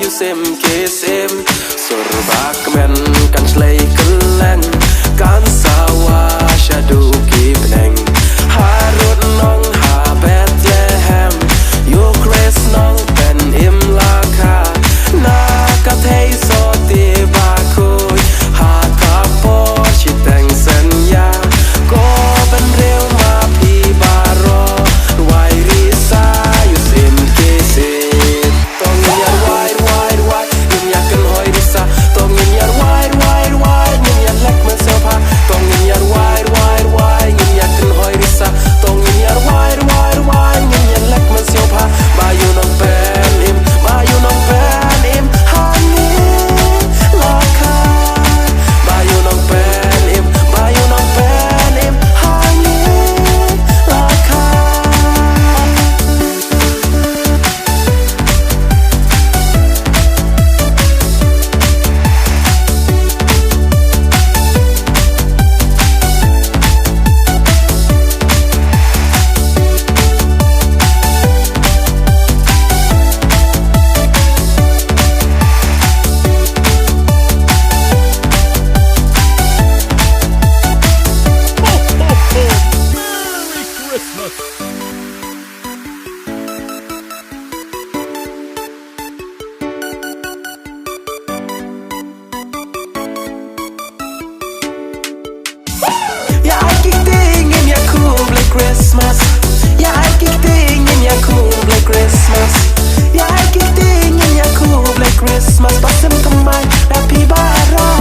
sem ke sem sorbak men kan slay keleng kan sawa shadu ki peneng harut nong ha Bethlehem yo kres nong pen im laka na ka thei so ti ba khoi ha ka po chi teng sen ya ko ben reu ma pi baro wai ri sa yo sem ke sem tong ya wai yin ya kan hoi ri sa tong ya wai yin ya lek man se pa tong ya wai yin ya kan hoi ri sa tong ya wai yin ya lek man se pa ba you nong pen im ha ni la ka ba you nong pen im ha ni la ka Ja, I keep thinking you're cool, Black Christmas. Ja, I keep thinking you're cool, Black Christmas. Ja, I keep thinking you're cool, Black Christmas. But some to my happy bar.